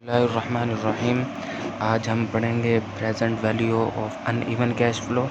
बिस्मिल्लाहिर्रहमानिर्रहीम। आज हम पढ़ेंगे present value of uneven cash flow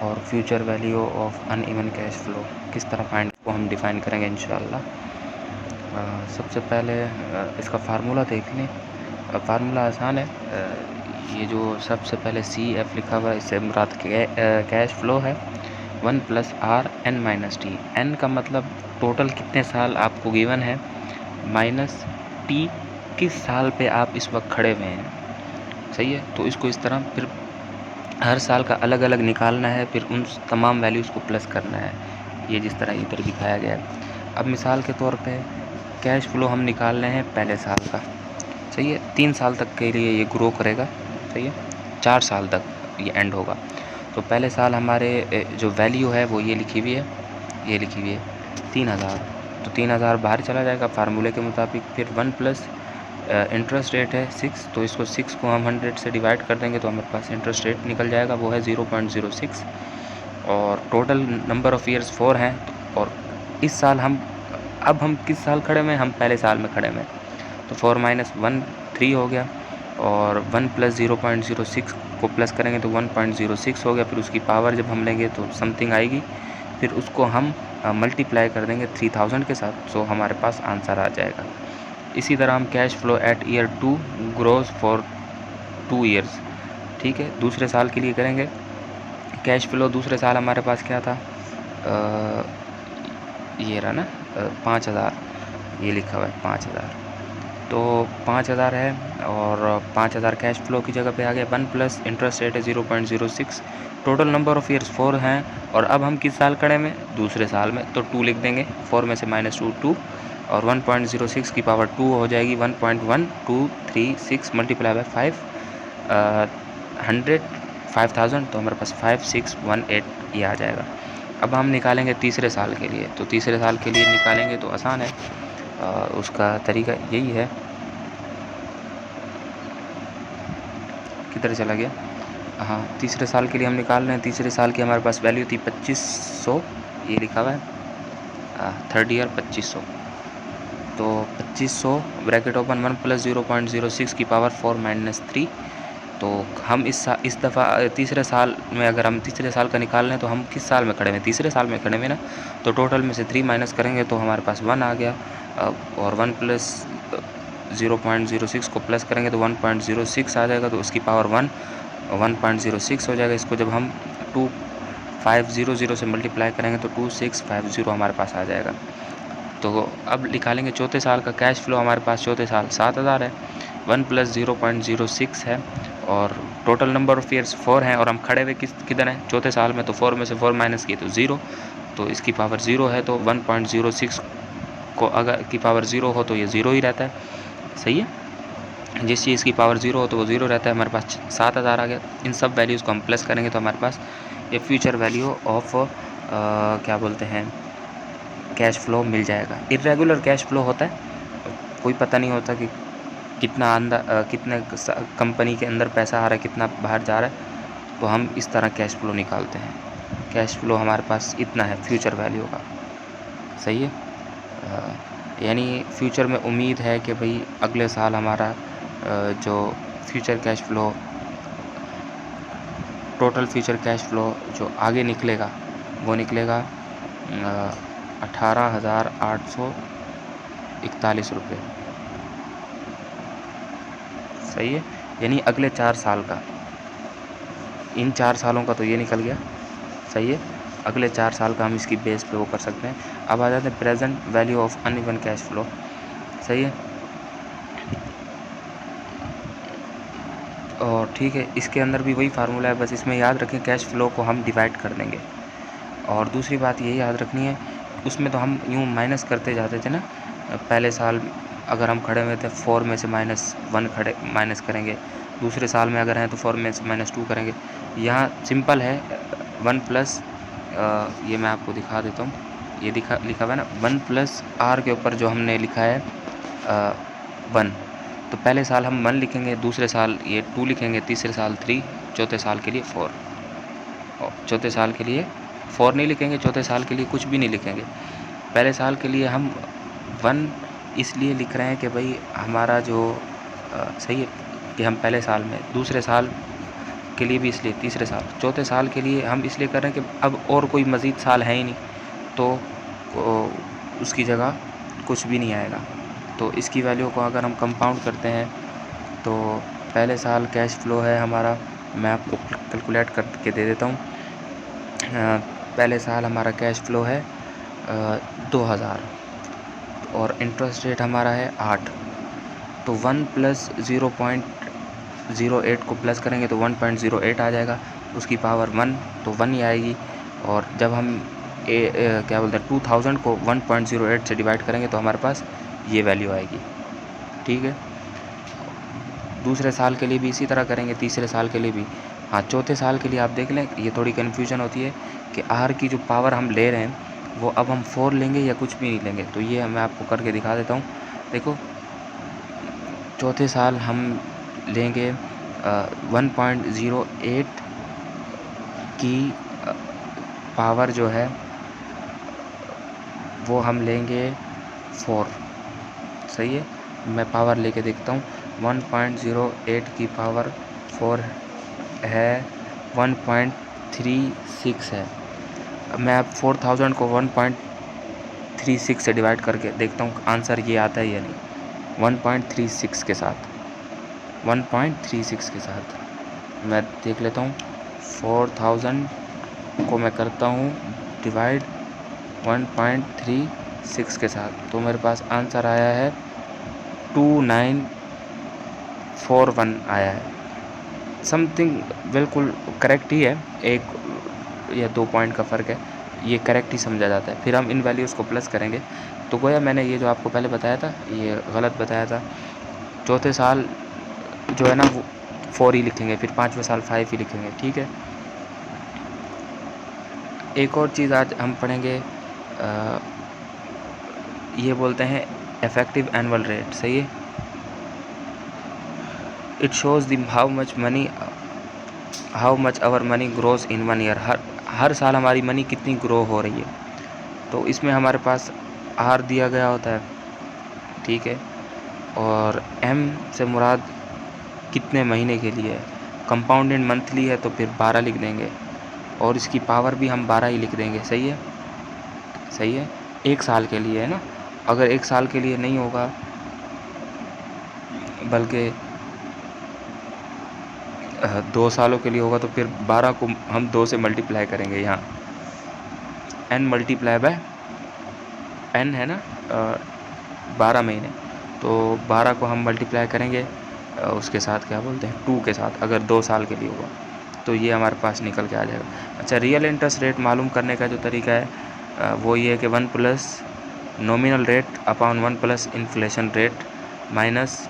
और future value of uneven cash flow किस तरह फाइंड को हम डिफ़ाइन करेंगे इंशाल्लाह। सबसे पहले इसका फार्मूला देख लें। फार्मूला आसान है। ये जो सबसे पहले CF लिखा हुआ है इससे मुराद कैश फ्लो है 1 + R(n - T). n का मतलब टोटल कितने साल आपको गिवन है माइनस टी किस साल पे आप इस वक्त खड़े हुए हैं। सही है, तो इसको इस तरह फिर हर साल का अलग अलग निकालना है, फिर उन तमाम वैल्यूज़ को प्लस करना है, ये जिस तरह इधर दिखाया गया है। अब मिसाल के तौर पे कैश फ्लो हम निकाल रहे हैं पहले साल का। सही है, 3 साल तक के लिए ये ग्रो करेगा। सही है, 4 साल तक ये एंड होगा। तो पहले साल हमारे जो वैल्यू है वो ये लिखी हुई है, ये लिखी हुई है 3000। तो 3000 बाहर चला जाएगा फार्मूले के मुताबिक। फिर 1 प्लस इंटरेस्ट रेट है 6, तो इसको 6 को हम 100 से डिवाइड कर देंगे तो हमारे पास इंटरेस्ट रेट निकल जाएगा, वो है 0.06। और टोटल नंबर ऑफ़ ईयर्स 4 हैं। और इस साल अब हम किस साल खड़े में, हम पहले साल में खड़े में। तो 4 - 1 3 हो गया, और 1 + 0.06 को प्लस करेंगे तो 1.06 हो गया। फिर उसकी पावर जब हम लेंगे तो समथिंग आएगी, फिर उसको हम मल्टीप्लाई कर देंगे 3000 के साथ, सो हमारे पास आंसर आ जाएगा। इसी तरह हम cash flow at year 2 grows for 2 years. ठीक है, दूसरे साल के लिए करेंगे। कैश फ्लो दूसरे साल हमारे पास क्या था, ये रहा ना 5000, ये लिखा हुआ है 5000। तो 5000 है और 5000 कैश फ्लो की जगह पे आ गया। 1 प्लस इंटरेस्ट रेट है 0.06। टोटल नंबर ऑफ़ ईयर्स 4 हैं। और अब हम किस साल खड़े में, दूसरे साल में, तो 2 लिख देंगे। 4 में से -2 2, और 1.06 की पावर 2 हो जाएगी 1.1236 मल्टीप्लाई बाय 5 100 5000, तो हमारे पास 5618 ये आ जाएगा। अब हम निकालेंगे तीसरे साल के लिए। तो तीसरे साल के लिए निकालेंगे तो आसान है, उसका तरीका यही है। किधर चला गया, हाँ, तीसरे साल के लिए हम निकाल रहे हैं। तीसरे साल की हमारे पास वैल्यू थी 2500, ये लिखा हुआ है थर्ड ईयर 2500। तो 2500 ब्रैकेट ओपन 1 + 0.06 की पावर 4 - 3। तो हम इस दफ़ा तीसरे साल में, अगर हम तीसरे साल का निकाल लें तो हम किस साल में खड़े हैं, तीसरे साल में खड़े हैं ना। तो टोटल में से 3 माइनस करेंगे तो हमारे पास 1 आ गया, और 1 + 0.06 को प्लस करेंगे तो 1.06 आ जाएगा। तो उसकी पावर 1.06 हो जाएगा। इसको जब हम 2500 से मल्टीप्लाई करेंगे तो 2650 हमारे पास आ जाएगा। तो अब निकालेंगे चौथे साल का कैश फ्लो। हमारे पास चौथे साल 7000 है, 1 + 0.06 है, और टोटल नंबर ऑफ़ ईयर्स 4 हैं। और हम खड़े हुए किधर हैं, चौथे साल में। तो 4 में से 4 माइनस किए तो 0, तो इसकी पावर 0 है। तो 1.06 को अगर की पावर 0 हो तो ये 0 ही रहता है। सही है, जिस चीज़ की पावर 0 हो तो वो 0 रहता है। हमारे पास 7000 आ गया। इन सब वैल्यूज़ को हम प्लस करेंगे तो हमारे पास ये फ्यूचर वैल्यू ऑफ क्या बोलते हैं, कैश फ्लो मिल जाएगा। इर्रेगुलर कैश फ्लो होता है, कोई पता नहीं होता कि कितना कितने कंपनी के अंदर पैसा आ रहा है, कितना बाहर जा रहा है। तो हम इस तरह कैश फ्लो निकालते हैं। कैश फ्लो हमारे पास इतना है फ्यूचर वैल्यू का। सही है, यानी फ्यूचर में उम्मीद है कि भाई अगले साल हमारा जो future cash flow, total future cash flow जो आगे निकलेगा वो निकलेगा 18,841 रुपये। सही है, यानी अगले 4 साल का, इन 4 सालों का तो ये निकल गया। सही है, अगले 4 साल का हम इसकी बेस पे वो कर सकते हैं। अब आ जाते हैं present value of uneven cash flow. सही है, और ठीक है, इसके अंदर भी वही फार्मूला है, बस इसमें याद रखें कैश फ्लो को हम डिवाइड कर देंगे। और दूसरी बात ये याद रखनी है, उसमें तो हम यूँ माइनस करते जाते थे ना। पहले साल अगर हम खड़े हुए थे 4 में से -1 माइनस करेंगे, दूसरे साल में अगर हैं तो 4 में से -2 करेंगे। यहाँ सिंपल है 1 प्लस, ये मैं आपको दिखा देता हूँ, ये लिखा हुआ है ना 1 + R के ऊपर जो हमने लिखा है 1। तो पहले साल हम 1 लिखेंगे, दूसरे साल ये 2 लिखेंगे, तीसरे साल 3, चौथे साल के लिए 4। और चौथे साल के लिए 4 नहीं लिखेंगे, चौथे साल के लिए कुछ भी नहीं लिखेंगे। पहले साल के लिए हम 1 इसलिए लिख रहे हैं कि भाई हमारा जो सही है कि हम पहले साल में, दूसरे साल के लिए भी इसलिए, तीसरे साल, चौथे साल के लिए हम इसलिए कर रहे हैं कि अब और कोई मज़ीद साल है ही नहीं, तो उसकी जगह कुछ भी नहीं आएगा। तो इसकी वैल्यू को अगर हम कंपाउंड करते हैं तो पहले साल कैश फ्लो है हमारा, मैं आपको कैलकुलेट करके दे देता हूँ। पहले साल हमारा कैश फ्लो है 2000 और इंटरेस्ट रेट हमारा है 8। तो 1 प्लस 0.08 को प्लस करेंगे तो 1.08 आ जाएगा, उसकी पावर 1, तो 1 ही आएगी। और जब हम क्या बोलते हैं 2000 को 1.08 से डिवाइड करेंगे तो हमारे पास ये वैल्यू आएगी। ठीक है, दूसरे साल के लिए भी इसी तरह करेंगे, तीसरे साल के लिए भी। हाँ, चौथे साल के लिए आप देख लें, ये थोड़ी कन्फ्यूजन होती है कि आर की जो पावर हम ले रहे हैं वो अब हम 4 लेंगे या कुछ भी नहीं लेंगे। तो ये मैं आपको करके दिखा देता हूँ। देखो, चौथे साल हम लेंगे 1.08 की पावर जो है वो हम लेंगे 4। सही है, मैं पावर लेके देखता हूँ। 1.08 की पावर 4 है 1.36 है। अब मैं अब 4000 को 1.36 से डिवाइड करके देखता हूँ आंसर ये आता है या नहीं। 1.36 के साथ, 1.36 के साथ मैं देख लेता हूँ। 4000 को मैं करता हूँ डिवाइड 1.36 के साथ, तो मेरे पास आंसर आया है 2941 आया है। समथिंग बिल्कुल करेक्ट ही है, 1 या 2 पॉइंट का फ़र्क है, ये करेक्ट ही समझा जाता है। फिर हम इन वैल्यूज़ को प्लस करेंगे। तो गोया मैंने ये जो आपको पहले बताया था ये गलत बताया था। चौथे साल जो है ना वो 4 ही लिखेंगे, फिर 5वें साल 5 ही लिखेंगे। ठीक है, एक और चीज़ आज हम पढ़ेंगे, ये बोलते हैं इफेक्टिव एनुअल रेट। सही है, it shows the how much our money grows in 1 year. हर साल हमारी मनी कितनी ग्रो हो रही है। तो इसमें हमारे पास आर दिया गया होता है, ठीक है, और एम से मुराद कितने महीने के लिए है। कंपाउंडेड मंथली है तो फिर 12 लिख देंगे, और इसकी पावर भी हम 12 ही लिख देंगे। सही है, सही है, 1 साल के लिए है ना। अगर 1 साल के लिए नहीं होगा बल्कि 2 सालों के लिए होगा तो फिर 12 को हम 2 से मल्टीप्लाई करेंगे। यहाँ n मल्टीप्लाई बाय n है ना, 12 महीने, तो 12 को हम मल्टीप्लाई करेंगे उसके साथ क्या बोलते हैं 2 के साथ, अगर 2 साल के लिए हुआ तो ये हमारे पास निकल के आ जाएगा। अच्छा, रियल इंटरेस्ट रेट मालूम करने का जो तरीका है वो ये है कि 1 plus nominal rate upon 1 plus inflation rate minus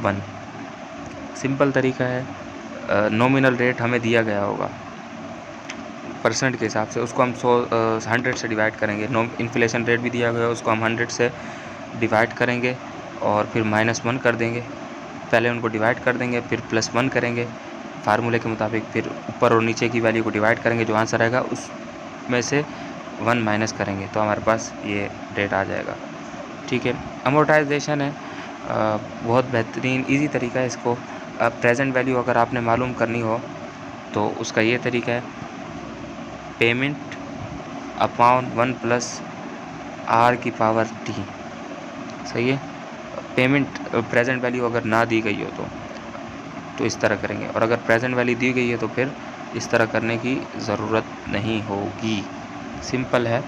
1। Simple तरीका है, नॉमिनल रेट हमें दिया गया होगा परसेंट के हिसाब से, उसको हम 100 से डिवाइड करेंगे। इन्फ्लेशन रेट भी दिया गया है, उसको हम 100 से डिवाइड करेंगे और फिर -1 कर देंगे। पहले उनको डिवाइड कर देंगे, फिर +1 करेंगे फार्मूले के मुताबिक, फिर ऊपर और नीचे की वैल्यू को डिवाइड करेंगे, जो आंसर आएगा उसमें से 1 माइनस करेंगे, तो हमारे पास ये रेट आ जाएगा। ठीक है, अमोर्टाइजेशन है, बहुत बेहतरीन ईजी तरीका है इसको। प्रेजेंट वैल्यू अगर आपने मालूम करनी हो तो उसका ये तरीका है, पेमेंट अपॉन 1 प्लस आर की पावर टी। सही है, पेमेंट प्रेजेंट वैल्यू अगर ना दी गई हो तो इस तरह करेंगे, और अगर प्रेजेंट वैल्यू दी गई है तो फिर इस तरह करने की ज़रूरत नहीं होगी। सिंपल है,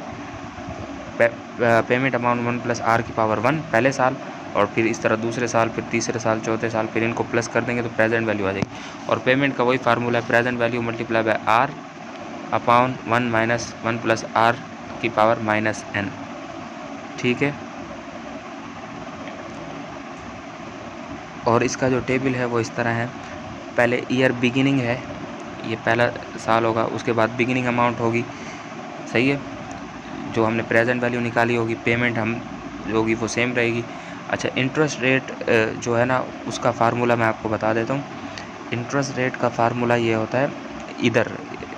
पेमेंट अमाउंट 1 प्लस आर की पावर 1 पहले साल, और फिर इस तरह दूसरे साल, फिर तीसरे साल, चौथे साल, फिर इनको प्लस कर देंगे तो प्रेजेंट वैल्यू आ जाएगी। और पेमेंट का वही फार्मूला है, present value multiply by R upon 1 minus 1 plus R की पावर -n। ठीक है, और इसका जो टेबल है वो इस तरह है। पहले ईयर बिगिनिंग है, ये पहला साल होगा, उसके बाद बिगिनिंग अमाउंट होगी। सही है, जो हमने प्रेजेंट वैल्यू निकाली होगी, पेमेंट हम जो होगी वो सेम रहेगी। अच्छा, इंटरेस्ट रेट जो है ना उसका फार्मूला मैं आपको बता देता हूँ। इंटरेस्ट रेट का फार्मूला ये होता है, इधर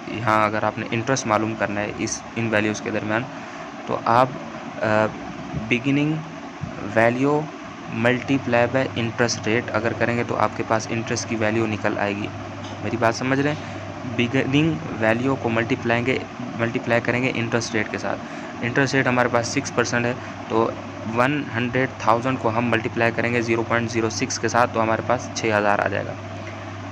यहाँ अगर आपने इंटरेस्ट मालूम करना है इन वैल्यूज़ के दरमियान, तो आप beginning value multiply bye interest rate अगर करेंगे तो आपके पास इंटरेस्ट की वैल्यू निकल आएगी। मेरी बात समझ रहे हैं? बिगिनिंग वैल्यू को मल्टीप्लाई करेंगे इंटरेस्ट रेट के साथ। इंटरेस्ट रेट हमारे पास 6% है, तो 100,000 को हम मल्टीप्लाई करेंगे 0.06 के साथ, तो हमारे पास 6,000 आ जाएगा।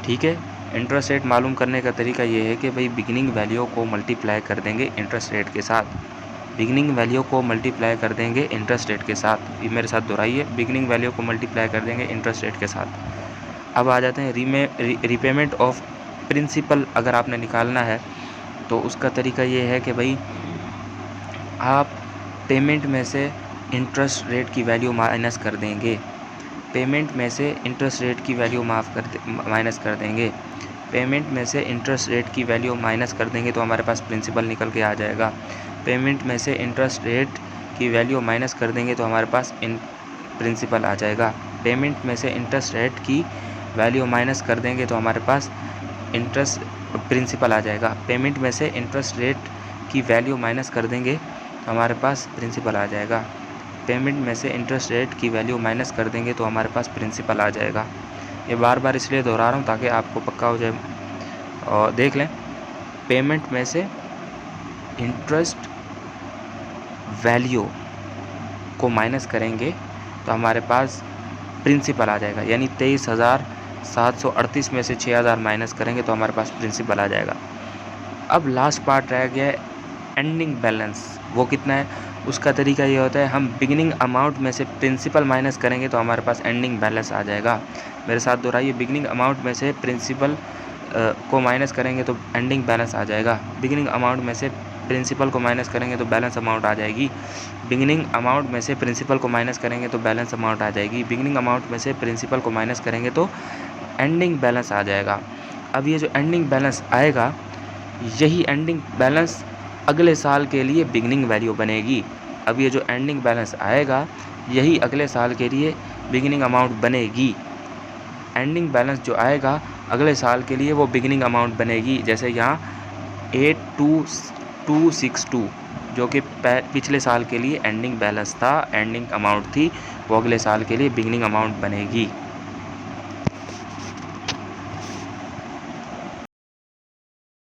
ठीक है, इंटरेस्ट रेट मालूम करने का तरीका ये है कि भाई बिगिनिंग वैल्यू को मल्टीप्लाई कर देंगे इंटरेस्ट रेट के साथ। बिगिनिंग वैल्यू को मल्टीप्लाई कर देंगे इंटरेस्ट रेट के साथ। ये मेरे साथ दोहराइए, बिगिनिंग वैल्यू को मल्टीप्लाई कर देंगे इंटरेस्ट रेट के साथ। अब आ जाते हैं रीपेमेंट ऑफ प्रिंसिपल। अगर आपने निकालना है तो उसका तरीका ये है कि भाई आप पेमेंट में से इंटरेस्ट रेट की वैल्यू माइनस कर देंगे। पेमेंट में से इंटरेस्ट रेट की वैल्यू माइनस कर देंगे। पेमेंट में से इंटरेस्ट रेट की वैल्यू माइनस कर देंगे तो हमारे पास प्रिंसिपल निकल के आ जाएगा। पेमेंट में से इंटरेस्ट रेट की वैल्यू माइनस कर देंगे तो हमारे पास प्रिंसिपल आ जाएगा। पेमेंट में से इंटरेस्ट रेट की वैल्यू माइनस कर देंगे तो हमारे पास प्रिंसिपल आ जाएगा। पेमेंट में से इंटरेस्ट रेट की वैल्यू माइनस कर देंगे तो हमारे पास प्रिंसिपल आ जाएगा। पेमेंट में से इंटरेस्ट रेट की वैल्यू माइनस कर देंगे तो हमारे पास प्रिंसिपल आ जाएगा। ये बार बार इसलिए दोहरा रहा हूँ ताकि आपको पक्का हो जाए। और देख लें, पेमेंट में से इंटरेस्ट वैल्यू को माइनस करेंगे तो हमारे पास प्रिंसिपल आ जाएगा। यानी 23,738 में से 6,000 माइनस करेंगे तो हमारे पास प्रिंसिपल आ जाएगा। अब लास्ट पार्ट रह गया है एंडिंग बैलेंस। वो कितना है, उसका तरीका ये होता है, हम बिगिनिंग अमाउंट में से प्रिंसिपल माइनस करेंगे तो हमारे पास एंडिंग बैलेंस आ जाएगा। मेरे साथ दोहराइए, बिगिनिंग अमाउंट में से प्रिंसिपल को माइनस करेंगे तो एंडिंग बैलेंस आ जाएगा। बिगिनिंग अमाउंट में से प्रिंसिपल को माइनस करेंगे तो बैलेंस अमाउंट आ जाएगी। बिगिनिंग अमाउंट में से प्रिंसिपल को माइनस करेंगे तो बैलेंस अमाउंट आ जाएगी। बिगिनिंग अमाउंट में से प्रिंसिपल को माइनस करेंगे तो एंडिंग बैलेंस आ जाएगा। अब ये जो एंडिंग बैलेंस आएगा, यही एंडिंग बैलेंस अगले साल के लिए बिगिनिंग वैल्यू बनेगी। अब ये जो एंडिंग बैलेंस आएगा, यही अगले साल के लिए बिगिनिंग अमाउंट बनेगी। एंडिंग बैलेंस जो आएगा अगले साल के लिए वो बिगिनिंग अमाउंट बनेगी। जैसे यहाँ 82262 जो कि पिछले साल के लिए एंडिंग बैलेंस था, एंडिंग अमाउंट थी, वो अगले साल के लिए बिगिनिंग अमाउंट बनेगी।